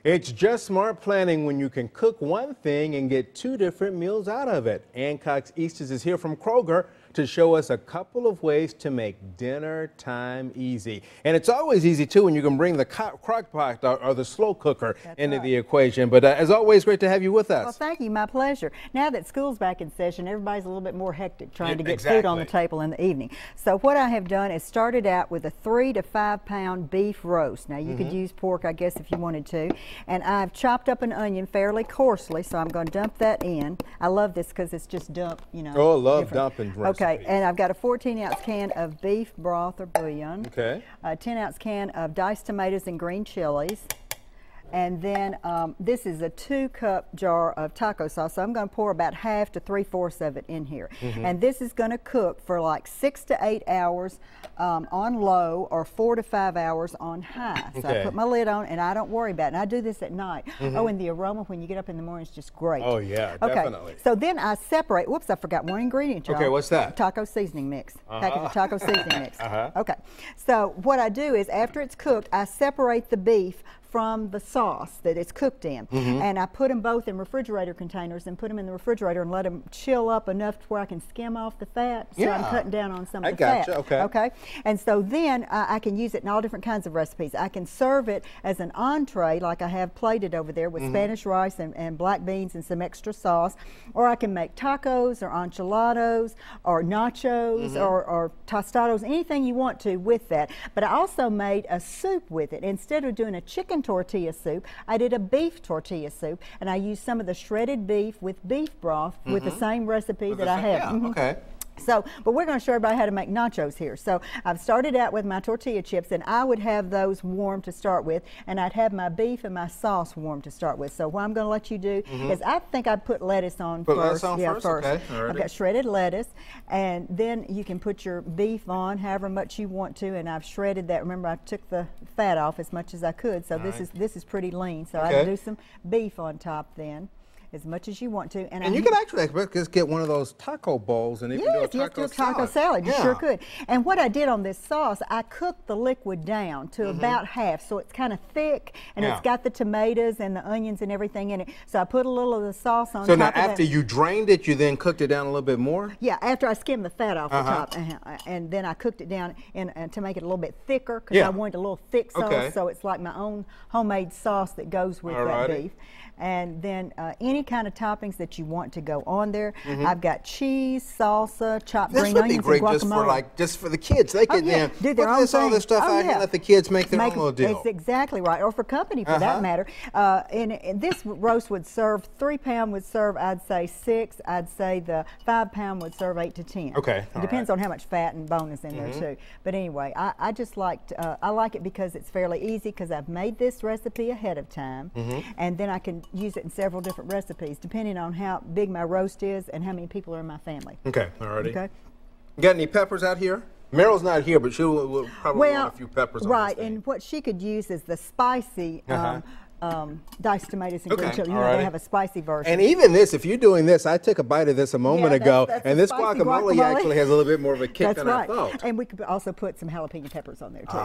It's just smart planning when you can cook one thing and get two different meals out of it. And Cox Eastes is here from Kroger to show us a couple of ways to make dinner time easy. And it's always easy, too, when you can bring the crock pot or the slow cooker into the equation. But as always, great to have you with us. Well, thank you. My pleasure. Now that school's back in session, everybody's a little bit more hectic trying to get food on the table in the evening. So what I have done is started out with a 3 to 5 pound beef roast. Now, you could use pork, I guess, if you wanted to. And I've chopped up an onion fairly coarsely, so I'm going to dump that in. I love this because it's just dump, you know. Oh, I love dumping recipes. Okay, and I've got a 14-ounce can of beef broth or bouillon. Okay. A 10-ounce can of diced tomatoes and green chilies. And then this is a 2-cup jar of taco sauce. So I'm going to pour about half to 3/4 of it in here. And this is going to cook for like 6 to 8 hours on low or 4 to 5 hours on high. So I put my lid on and I don't worry about it. And I do this at night. Oh, and the aroma when you get up in the morning is just great. Oh, yeah, definitely. So then I separate. Whoops, I forgot one ingredient, y'all. Okay, what's that? Taco seasoning mix. Package of taco seasoning mix. Okay. So what I do is after it's cooked, I separate the beef from the sauce that it's cooked in. And I put them both in refrigerator containers and put them in the refrigerator and let them chill up enough to where I can skim off the fat. So I'm cutting down on some of the fat. Okay. And so then I can use it in all different kinds of recipes. I can serve it as an entree like I have plated over there with Spanish rice and black beans and some extra sauce. Or I can make tacos or enchiladas or nachos or tostados, anything you want to with that. But I also made a soup with it. Instead of doing a chicken tortilla soup, I did a beef tortilla soup, and I used some of the shredded beef with beef broth with the same recipe that I have. Okay. So, but we're going to show everybody how to make nachos here. So I've started out with my tortilla chips, and I would have those warm to start with, and I'd have my beef and my sauce warm to start with. So what I'm going to let you do is I think I'd put lettuce on first. Lettuce on first? Okay. I've got shredded lettuce, and then you can put your beef on however much you want to, and I've shredded that. Remember, I took the fat off as much as I could, so this is pretty lean. So I'd do some beef on top then, as much as you want to. And you can actually just get one of those taco bowls and even do a taco salad. You sure could. And what I did on this sauce, I cooked the liquid down to about half, so it's kind of thick, and it's got the tomatoes and the onions and everything in it. So I put a little of the sauce on top of that. So now after you drained it, you then cooked it down a little bit more? Yeah, after I skimmed the fat off the top, and then I cooked it down to make it a little bit thicker, because I wanted a little thick sauce, so it's like my own homemade sauce that goes with that beef. And then any kind of toppings that you want to go on there. I've got cheese, salsa, chopped green onions, and guacamole. Just for the kids. They can do their own thing. All this stuff out here and let the kids make their own little deal. It's exactly right, or for company for that matter. And this roast would serve, 3 pound would serve, I'd say 6. I'd say the 5 pound would serve 8 to 10. Okay. It depends on how much fat and bone is in there too. But anyway, I just liked, I like it because it's fairly easy, because I've made this recipe ahead of time, and then I can use it in several different recipes depending on how big my roast is and how many people are in my family. Okay, alrighty. Okay. You got any peppers out here? Meryl's not here, but she will probably want a few peppers on this thing. And what she could use is the spicy diced tomatoes and green chili. You know, they have a spicy version. And even this, if you're doing this, I took a bite of this a moment ago, and this guacamole actually has a little bit more of a kick than I thought. And we could also put some jalapeno peppers on there too.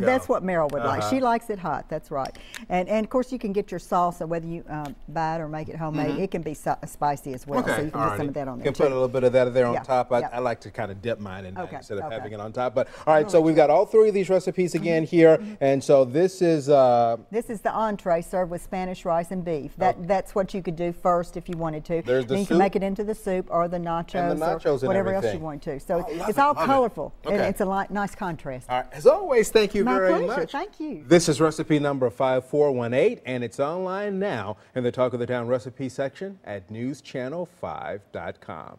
That's what Meryl would like. She likes it hot. That's right. And of course you can get your salsa, whether you buy it or make it homemade. It can be spicy as well. So you can put some of that on there. You can put a little bit of that there on top. I like to kind of dip mine in that instead of having it on top. But all right, so we've got all 3 of these recipes again here, and so this is the entree served with Spanish rice and beef. That's what you could do first if you wanted to. There's the then you can make it into the soup or the nachos, or whatever else you want to. So it's all colorful, and it's a nice contrast. All right. As always, thank you very much. Thank you. This is recipe number 5418, and it's online now in the Talk of the Town recipe section at newschannel5.com.